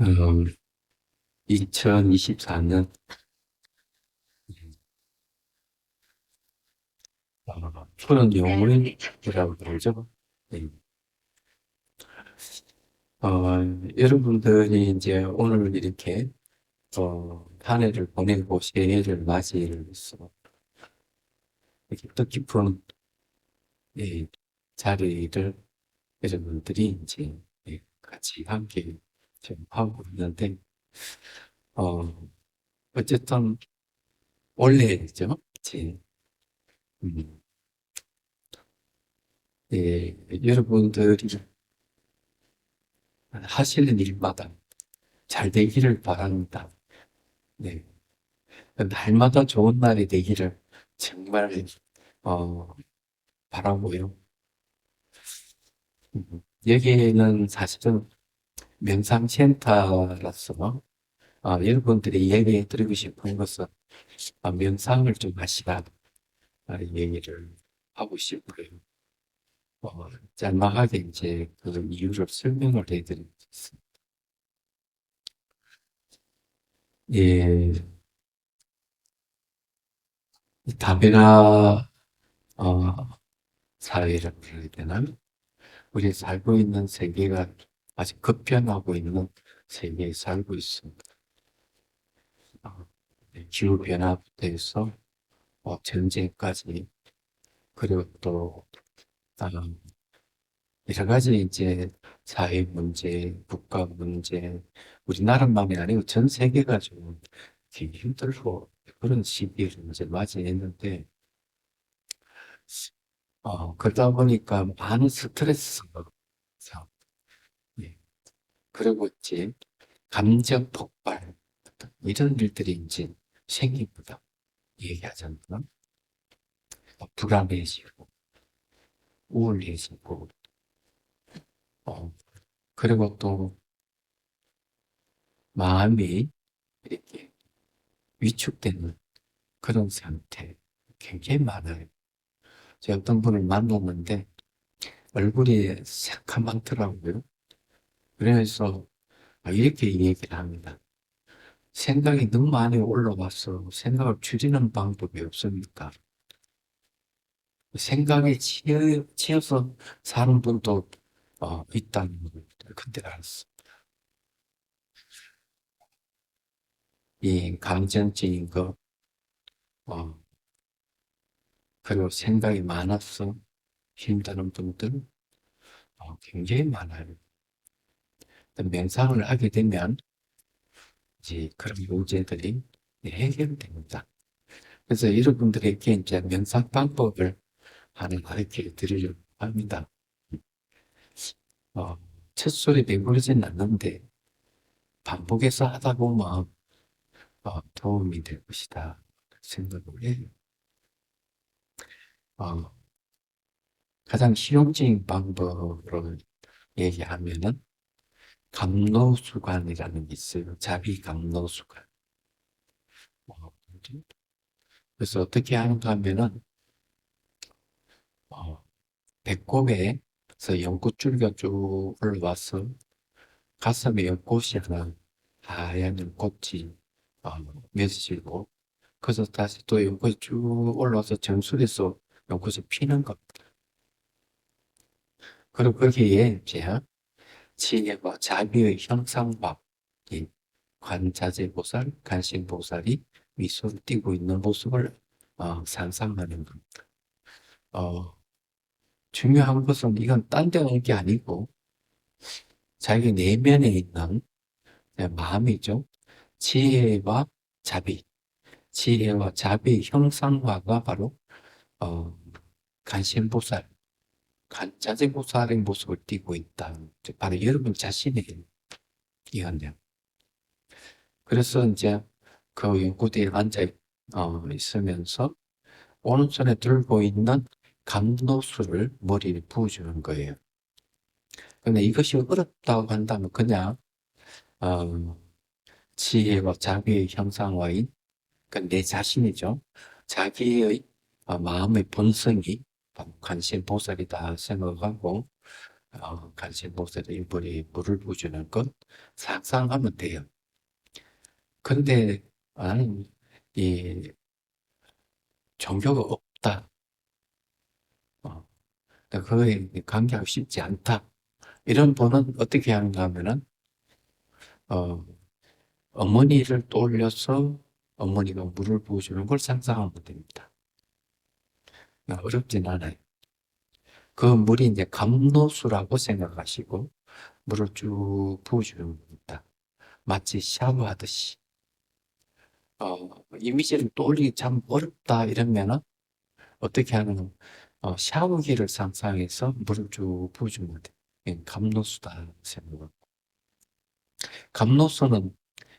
음, 2024년 푸른 영웅이라고 그러죠. 네. 여러분들이 이제 오늘 이렇게 한 해를 보내고 새해를 맞이해서 이렇게 뜻깊은 예, 자리를 여러분들이 이제 같이 함께 지금 하고 있는데 어, 어쨌든 원래죠. 제 음, 여러분들이 하시는 일마다 잘 되기를 바랍니다. 네. 날마다 좋은 날이 되기를 정말, 어, 바라고요. 여기는 사실은 명상센터라서, 여러분들이 얘기해 드리고 싶은 것은, 명상을 좀 하시라, 얘기를 하고 싶고요. 짤막하게 이제 그 이유를 설명을 해드리겠습니다. 예, 다변화, 어, 사회를 그래야 되나? 우리 살고 있는 세계가 아직 급변하고 있는 세계에 살고 있습니다. 어, 기후변화부터 해서 전쟁까지, 그리고 또 아, 여러 가지 이제 사회 문제, 국가 문제, 우리나라만이 아니고 전 세계가 좀 되게 힘들고 그런 시기를 이제 맞이했는데, 그러다 보니까 많은 스트레스가, 예. 그리고 이제 감정 폭발, 이런 일들이 이제 생깁니다. 얘기하자면, 불안해지고, 우울해지고, 어, 그리고 또 마음이 이렇게 위축되는 그런 상태 굉장히 많아요. 제가 어떤 분을 만났는데 얼굴이 새카맣더라고요. 그래서 이렇게 얘기를 합니다. 생각이 너무 많이 올라와서 생각을 줄이는 방법이 없습니까? 생각에 치여서 사는 분도 있다는 걸 그때 알았어. 이 감정적인 거, 어, 그리고 생각이 많아서 힘드는 분들 굉장히 많아요. 명상을 하게 되면 이제 그런 문제들이 해결됩니다. 그래서 여러분들에게 이제 명상 방법을 하나 가르쳐 드리려고 합니다. 어, 첫소리 배부르진 않는데 반복해서 하다 보면 도움이 될 것이다 생각을 해요. 어, 가장 실용적인 방법으로 얘기하면은 감로수관이라는 게 있어요. 자비 감로수관. 어, 그래서 어떻게 하는가 하면은 어, 배꼽에서 연꽃줄기가 쭉 올라와서 가슴에 연꽃이 하나 하얀 연꽃이 어, 맺어지고 그래서 다시 또 연꽃이 쭉 올라와서 정수리에서 연꽃이 피는 겁니다. 그리고 거기에 이제 지혜와 자비의 형상과 이 관자재보살, 간신보살이 미소를 띠고 있는 모습을 상상하는 겁니다. 어, 중요한 것은 이건 딴 데 오는 게 아니고 자기 내면에 있는 마음이죠. 지혜와 자비, 지혜와 자비의 형상화가 바로 어, 간신보살, 간자재보살의 모습을 띠고 있다. 바로 여러분 자신에게 이건요. 그래서 이제 그 연구대에 앉아 있으면서 오른손에 들고 있는 감로수를 머리에 부어주는 거예요. 근데 이것이 어렵다고 한다면 그냥 어, 지혜와 자비의 형상화인 내 자신이죠. 자기의 마음의 본성이 관심 보살이다 생각하고 간신보살의 일본이 물을 부어주는 것 상상하면 돼요. 근데 나는 이 종교가 없다. 어, 그거에 관계하고 싶지 않다. 이런 분은 어떻게 하는가 하면은, 어, 어머니를 떠올려서 어머니가 물을 부어주는 걸 상상하면 됩니다. 어렵진 않아요. 그 물이 이제 감로수라고 생각하시고, 물을 쭉 부어주는 겁니다. 마치 샤워하듯이. 이미지를 떠올리기 참 어렵다 이러면은, 어떻게 하면, 샤워기를 상상해서 물을 쭉 부어주면 돼요. 이게 감로수다 생각하고. 감로수는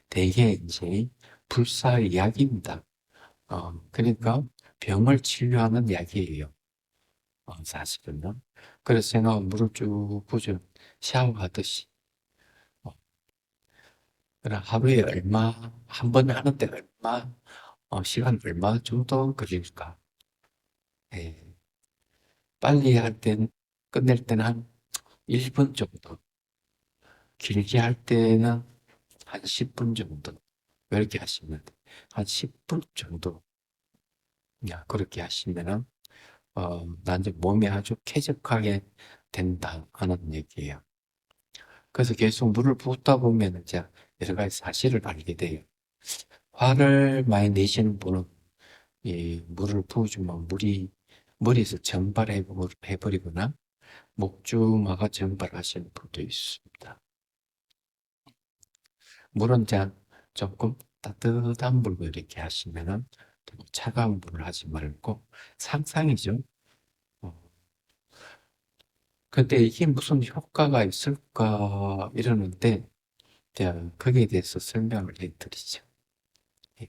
대개 이제 불사의 약입니다. 그러니까 병을 치료하는 약이에요. 사실은요. 그래서 생각하면 물을 쭉 부죠. 샤워하듯이. 어, 그럼 하루에 얼마, 한 번에 하는데 얼마, 시간 얼마 정도 걸릴까? 예. 빨리 할 땐, 끝낼 때는 한 1분 정도. 길게 할 때는 한 10분 정도. 이렇게 하시면 돼. 한 10분 정도. 야, 그렇게 하시면은, 나중에 몸이 아주 쾌적하게 된다 하는 얘기예요. 그래서 계속 물을 붓다 보면 이제 여러 가지 사실을 알게 돼요. 화를 많이 내시는 분은 이 물을 부어주면 물이 머리에서 증발해버리거나 목주마가 증발하시는 분도 있습니다. 물은 그냥 조금 따뜻한 물로 이렇게 하시면은 차가운 물을 하지 말고 상상이죠. 어, 근데 이게 무슨 효과가 있을까 이러는데 제가 거기에 대해서 설명을 해드리죠. 예.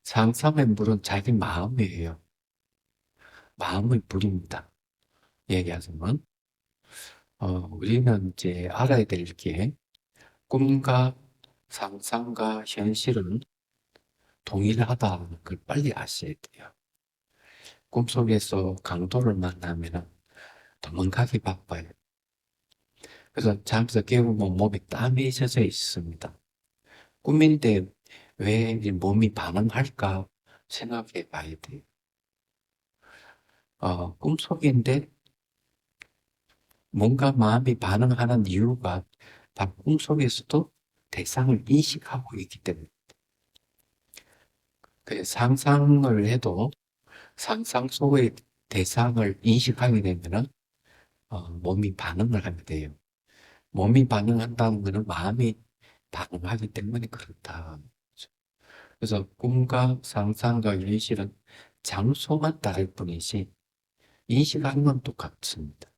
상상의 물은 자기 마음이에요. 마음의 물입니다. 얘기하자면, 우리는 이제 알아야 될 게, 꿈과 상상과 현실은 동일하다는 걸 빨리 아셔야 돼요. 꿈속에서 강도를 만나면 도망가기 바빠요. 그래서 잠에서 깨우면 몸이 땀이 젖어 있습니다. 꿈인데 왜 몸이 반응할까 생각해 봐야 돼요. 꿈속인데 뭔가 마음이 반응하는 이유가 바로 꿈속에서도 대상을 인식하고 있기 때문에 그 상상을 해도 상상 속의 대상을 인식하게 되면은 몸이 반응을 하게 돼요. 몸이 반응한다는 것은 마음이 반응하기 때문에 그렇다. 그래서 꿈과 상상과 현실은 장소만 다를 뿐이지 인식하는 건 똑같습니다.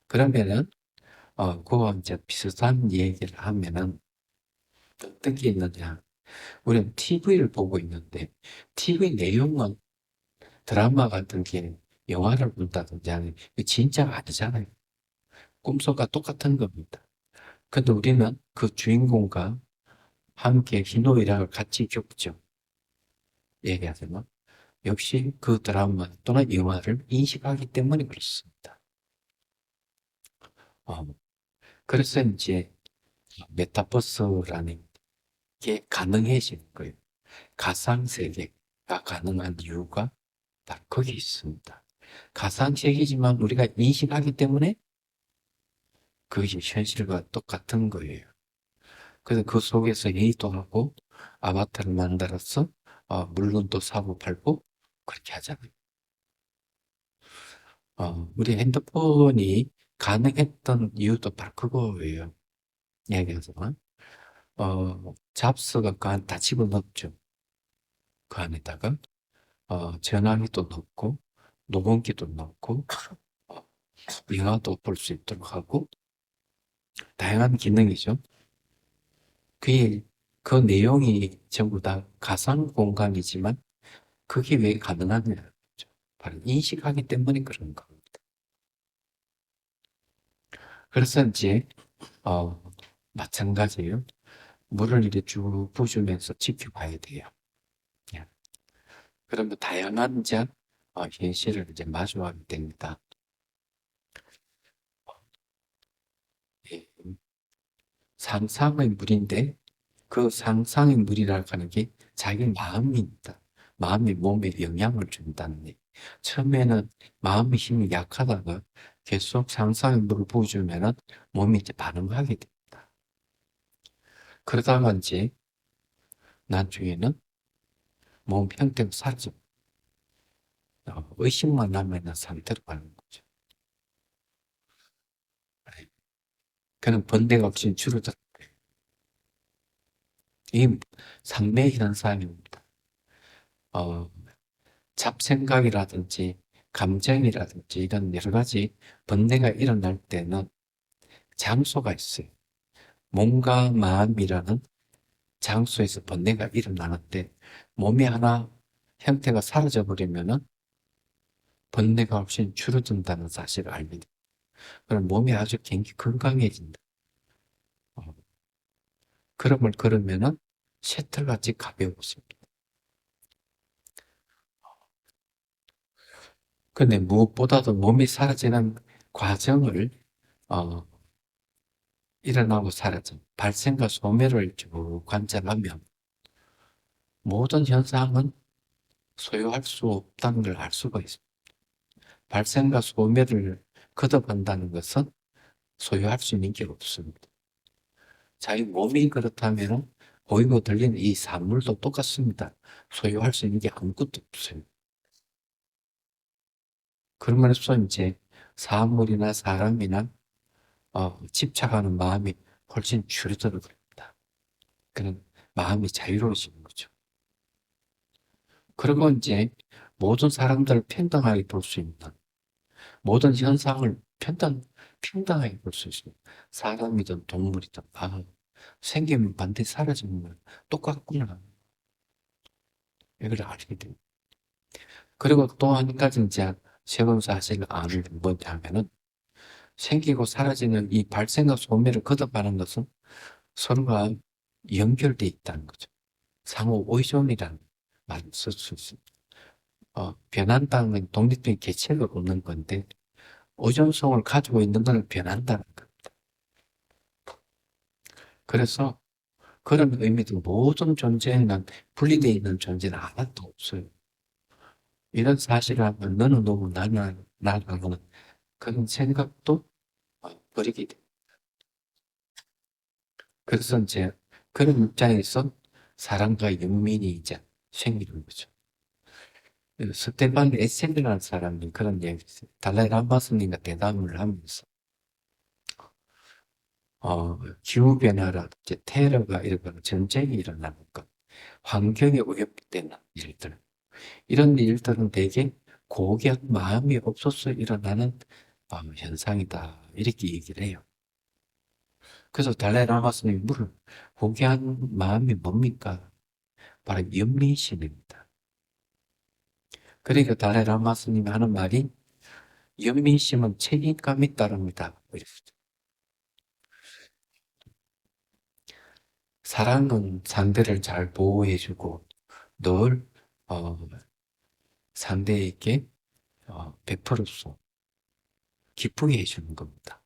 그러면은 그거 이제 비슷한 얘기를 하면은 어떤 게 있느냐. 우리는 TV를 보고 있는데 TV 내용은 드라마 같은 게 영화를 본다든지 하는 게 진짜가 아니잖아요. 꿈속과 똑같은 겁니다. 근데 우리는 그 주인공과 함께 희노애락을 같이 겪죠. 얘기하자면. 역시 그 드라마 또는 영화를 인식하기 때문에 그렇습니다. 어, 그래서 이제 메타버스라는 게 가능해진 거예요. 가상세계가 가능한 이유가 다 거기 있습니다. 가상세계지만 우리가 인식하기 때문에 그것이 현실과 똑같은 거예요. 그래서 그 속에서 회의도 하고 아바타를 만들어서 물건도 사고 팔고 그렇게 하잖아요. 우리 핸드폰이 가능했던 이유도 바로 그거예요. 얘기하자면 잡스가 그 안 다 집어넣었죠. 그 안에다가 전화기도 넣고 녹음기도 넣고 어, 영화도 볼 수 있도록 하고 다양한 기능이죠. 그게 그 내용이 전부 다 가상 공간이지만 그게 왜 가능하냐? 바로 인식하기 때문에 그런 겁니다. 그래서 이제 어, 마찬가지예요. 물을 이렇게 쭉 부으면서 지켜봐야 돼요. 예. 그러면 다양한 이제 현실을 이제 마주하게 됩니다. 상상의 물인데 그 상상의 물이라고 하는 게 자기 마음입니다. 마음이 몸에 영향을 준다는 얘기. 처음에는 마음의 힘이 약하다가 계속 상상의 물을 부어주면은 몸이 이제 반응하게 됩니다. 그러다가 이제 나중에는 몸 형태가 사라져. 의식만 남아있는 상태로 가는 거죠. 그는 번뇌가 없이 줄어들어요. 이 상매 현상입니다. 잡생각이라든지 감정이라든지 이런 여러 가지 번뇌가 일어날 때는 장소가 있어요. 몸과 마음이라는 장소에서 번뇌가 일어나는데 몸이 하나 형태가 사라져 버리면은 번뇌가 없이 줄어든다는 사실을 알게 됩니다. 그럼 몸이 아주 굉장히 건강해진다. 걸음을 걸으면은 셔틀같이 가벼워집니다. 근데 무엇보다도 몸이 사라지는 과정을 일어나고 사라져 발생과 소멸을 쭉 관찰하면 모든 현상은 소유할 수 없다는 걸 알 수가 있습니다. 발생과 소멸을 거듭한다는 것은 소유할 수 있는 게 없습니다. 자기 몸이 그렇다면 보이고 들리는 이 사물도 똑같습니다. 소유할 수 있는 게 아무것도 없어요. 그러면서 이제 사물이나 사람이나 집착하는 마음이 훨씬 줄어들어갑니다. 그런 마음이 자유로워지는 거죠. 그리고 이제 모든 사람들을 평등하게 볼 수 있는 모든 현상을 평등하게 볼 수 있습니다. 사람이든 동물이든 생기면 반드시 사라지면 똑같구나. 이걸 알게 됩니다. 그리고 또 한 가지 이제 새로운 사실을 아는 게 뭐냐면은 생기고 사라지는 이 발생과 소멸을 거듭하는 것은 서로가 연결돼 있다는 거죠. 상호 의존이라는 말을 쓸 수 있습니다. 변한다는 독립적인 개체가 없는 건데 의존성을 가지고 있는 걸 변한다는 겁니다. 그래서 그런 의미도 모든 존재는 분리되어 있는 존재는 하나도 없어요. 이런 사실을 하면 너는 너무 나는 나라는 그런 생각도 버리게 됩니다. 그래서 이제 그런 입장에서 사랑과 연민이 이제 생기는 거죠. 스테반 에셀이라는 사람이 그런 얘기를 했어요. 달라이 라마 스님과 대담을 하면서 기후변화라든지 테러가 일어나고 전쟁이 일어나는 것, 환경에 오염되는 일들, 이런 일들은 대개 고귀한 마음이 없어서 일어나는 현상이다. 이렇게 얘기를 해요. 그래서 달라이 라마 스님이 물을 고귀한 마음이 뭡니까? 바로 연민심입니다. 그러니까 달라이 라마 스님이 하는 말이 연민심은 책임감이 따릅니다. 이랬어요. 사랑은 상대를 잘 보호해주고 늘 상대에게 베풀어서 기쁘게 해주는 겁니다.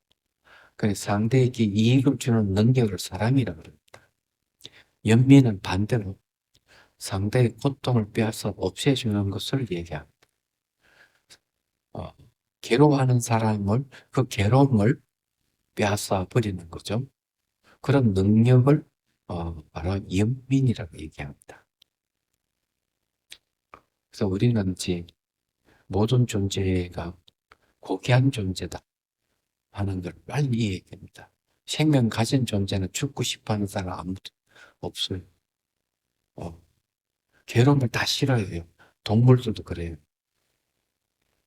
그래서 상대에게 이익을 주는 능력을 사랑이라고 합니다. 연민은 반대로 상대의 고통을 빼앗아 없애주는 것을 얘기합니다. 괴로워하는 사람을 그 괴로움을 빼앗아 버리는 거죠. 그런 능력을 바로 연민이라고 얘기합니다. 그래서 우리는 이제 모든 존재가 고귀한 존재다 하는 걸 빨리 이해해야 됩니다. 생명 가진 존재는 죽고 싶어 하는 사람 아무도 없어요. 괴로움을 다 싫어해요. 동물들도 그래요.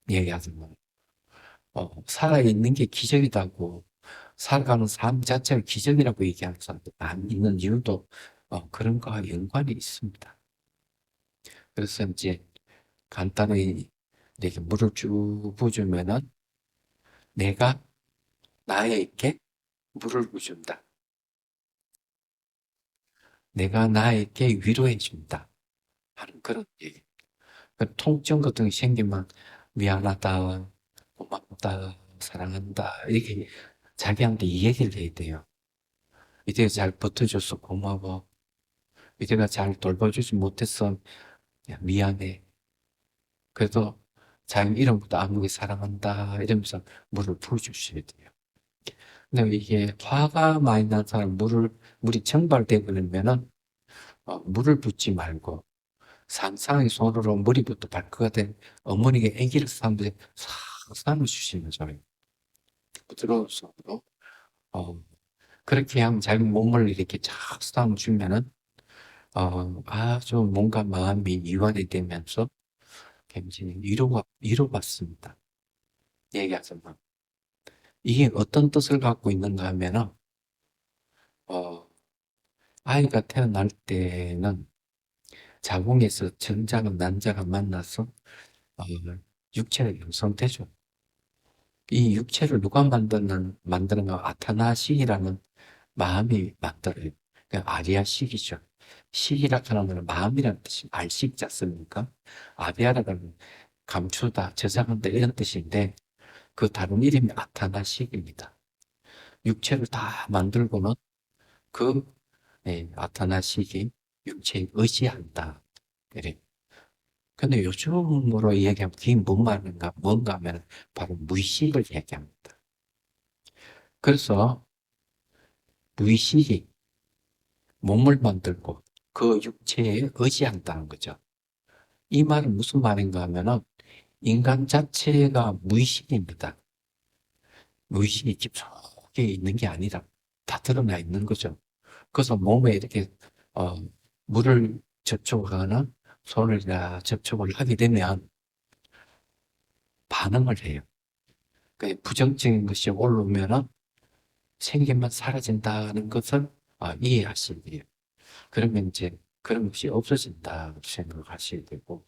얘기하자면. 살아있는 게 기적이다고, 살아가는 삶 자체가 기적이라고 얘기하는 사람도 많이 있는 이유도 그런 거와 연관이 있습니다. 그래서 이제 간단히 이렇게 물을 쭉 부어주면은 내가 나에게 물을 부어준다. 내가 나에게 위로해준다. 하는 그런 얘기. 통증 같은 게 생기면 미안하다, 고맙다, 사랑한다 이렇게 자기한테 이 얘기를 해야 돼요. 이때가 잘 버텨줘서 고마워. 이때가 잘 돌봐주지 못했어. 야, 미안해. 그래도 자기 이름부터 아무개 사랑한다. 이러면서 물을 부어주셔야 돼요. 근데 이게 화가 많이 난 사람, 물이 증발되고 그러면은, 물을 붓지 말고, 상상의 손으로 머리부터 발끝가 된 어머니가 아기를 싸는데 싹 싸매주시면 좋아요. 부드러운 손으로. 어, 그렇게 하면 자기 몸을 이렇게 쫙 싸매주면은, 아주 뭔가 마음이 이완이 되면서 굉장히 위로받습니다. 얘기하자면. 이게 어떤 뜻을 갖고 있는가 하면은, 어, 아이가 태어날 때는 자궁에서 정자가 난자가 만나서, 육체가 형성되죠. 이 육체를 누가 만드는가? 아타나식이라는 마음이 만들어요. 그러니까 아리아식이죠. 식이라 하는 마음이라는 뜻이 알식자 씁니까? 아비아라는 감추다, 저장한다 이런 뜻인데 그 다른 이름이 아타나식입니다. 육체를 다 만들고는 그 아타나식이 육체에 의지한다. 그래. 근데 요즘으로 이야기하면 그게 뭔가 하면 바로 무의식을 얘기합니다. 그래서 무의식이 몸을 만들고 그 육체에 의지한다는 거죠. 이 말은 무슨 말인가 하면은 인간 자체가 무의식입니다. 무의식이 깊숙이 있는 게 아니라 다 드러나 있는 거죠. 그래서 몸에 이렇게 어, 물을 접촉하거나 손을 접촉을 하게 되면 반응을 해요. 그 부정적인 것이 올라오면은 생기면 사라진다는 것을 이해하셔야 돼요. 그러면 이제 그런 것이 없어진다 생각하셔야 되고,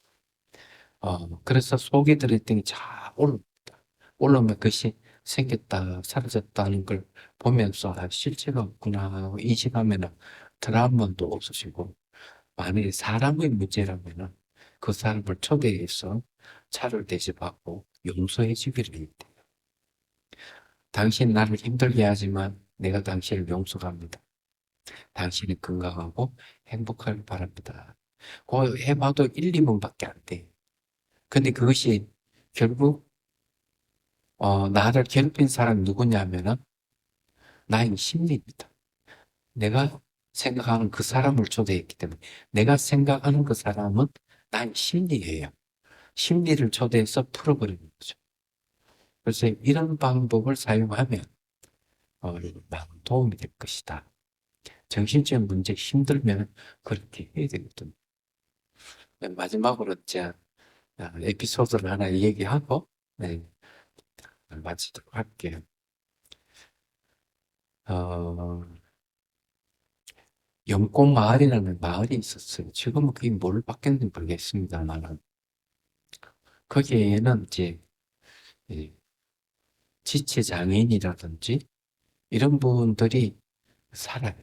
그래서 속에 들어있던 게 잘 올라옵니다. 올라오면 그것이 생겼다, 사라졌다는 걸 보면서 실체가 없구나 하고 인식하면은 트라우마도 없어지고, 만약에 사람의 문제라면은 그 사람을 초대해서 차를 대접하고 용서해 주기를 해야 돼요. 당신 나를 힘들게 하지만 내가 당신을 용서합니다. 당신이 건강하고 행복하길 바랍니다. 그거 해봐도 1, 2분밖에 안 돼. 근데 그것이 결국 나를 괴롭힌 사람이 누구냐면은 나의 심리입니다. 내가 생각하는 그 사람을 초대했기 때문에 내가 생각하는 그 사람은 나의 심리예요. 심리를 초대해서 풀어버리는 거죠. 그래서 이런 방법을 사용하면 많은 도움이 될 것이다. 정신적 문제 힘들면 그렇게 해야 되거든요. 마지막으로 이제 에피소드를 하나 얘기하고 네, 마치도록 할게요. 어, 영꽃 마을이라는 마을이 있었어요. 지금은 그게 뭘 바뀌었는지 모르겠습니다만 거기에는 이제 이 지체 장애인이라든지 이런 분들이 살아요.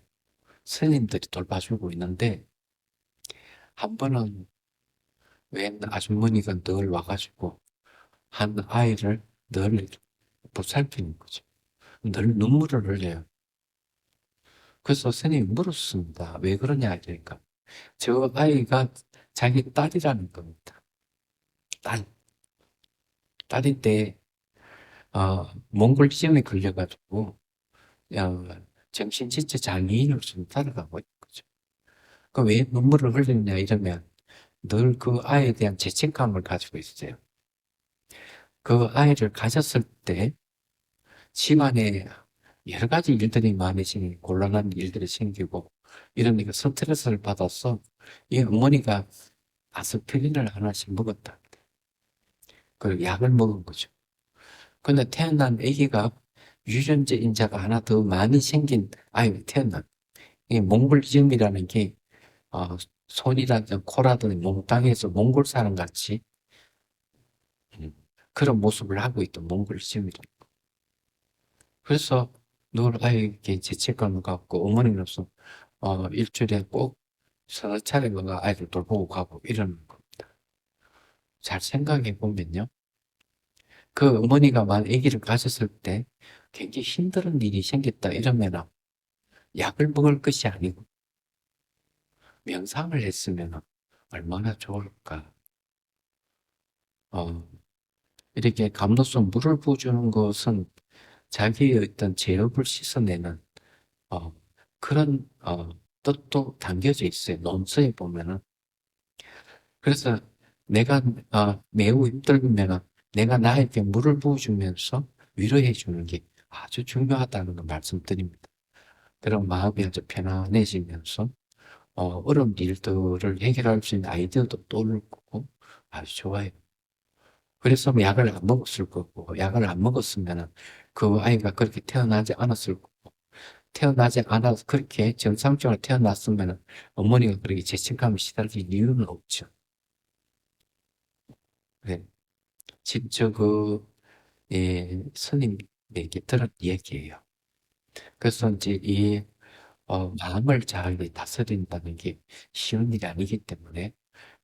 스님들이 돌봐주고 있는데 한 번은 웬 아주머니가 늘 와가지고 한 아이를 늘 보살피는 거죠. 늘 눈물을 흘려요. 그래서 선생님이 물었습니다. 왜 그러냐 그러니까 저 아이가 자기 딸이라는 겁니다. 딸. 딸인데 몽골 시험에 걸려가지고 정신지체 장애인으로 좀 살아가고 있는 거죠. 그 왜 눈물을 흘리냐 이러면 늘 그 아이에 대한 죄책감을 가지고 있어요. 그 아이를 가졌을 때 집안에 여러 가지 일들이 많으시니 곤란한 일들이 생기고 이러니까 스트레스를 받아서 이 어머니가 아스피린을 하나씩 먹었다. 그 약을 먹은 거죠. 근데 태어난 아기가 유전자 인자가 하나 더 많이 생긴 아이가 태어난 이 몽골지음이라는 게 손이라든 코라든 몽땅에서 몽골 사람 같이 그런 모습을 하고 있던 몽골지음이라. 그래서 늘 아이에게 죄책감을 갖고 어머니로서 일주일에 꼭 서너 차례가 아이를 돌보고 가고 이러는 겁니다. 잘 생각해 보면요. 그 어머니가 만 아기를 가졌을 때 굉장히 힘든 일이 생겼다 이러면은 약을 먹을 것이 아니고 명상을 했으면 얼마나 좋을까. 어, 이렇게 감로써 물을 부어주는 것은 자기의 어떤 죄업을 씻어내는 어, 그런 뜻도 담겨져 있어요. 논서에 보면은. 그래서 내가 매우 힘들면은 내가 나에게 물을 부어주면서 위로해 주는 게 아주 중요하다는 걸 말씀드립니다. 그럼 마음이 아주 편안해지면서 어려운 일들을 해결할 수 있는 아이디어도 떠오를 거고 아주 좋아요. 그래서 약을 안 먹었을 거고 약을 안 먹었으면은 그 아이가 그렇게 태어나지 않았을 거고 태어나지 않아서 그렇게 정상적으로 태어났으면은 어머니가 그렇게 죄책감에 시달릴 이유는 없죠. 네. 직접 스님에게 들은 얘기예요. 그래서 이제 마음을 잘 다스린다는 게 쉬운 일이 아니기 때문에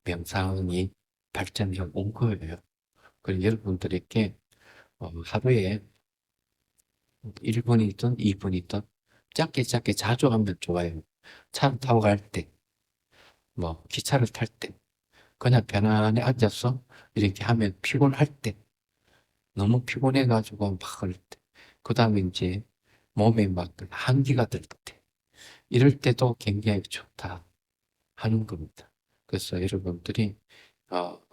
명상이 발전해 온 거예요. 그리고 여러분들에게 하루에 1분이든 2분이든 짧게 짧게 자주 하면 좋아요. 차를 타고 갈 때, 뭐 기차를 탈 때, 그냥 편안히 앉아서 이렇게 하면 피곤할 때, 너무 피곤해가지고 막 그럴 때, 그 다음에 이제 몸에 막 한기가 들 때, 이럴 때도 굉장히 좋다 하는 겁니다. 그래서 여러분들이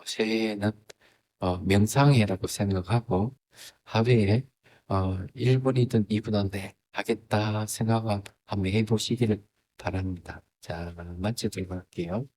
새해에는 명상해라고 생각하고 하루에 1분이든 2분은 하겠다 생각 한번 해보시기를 바랍니다. 자, 마치도록 할게요.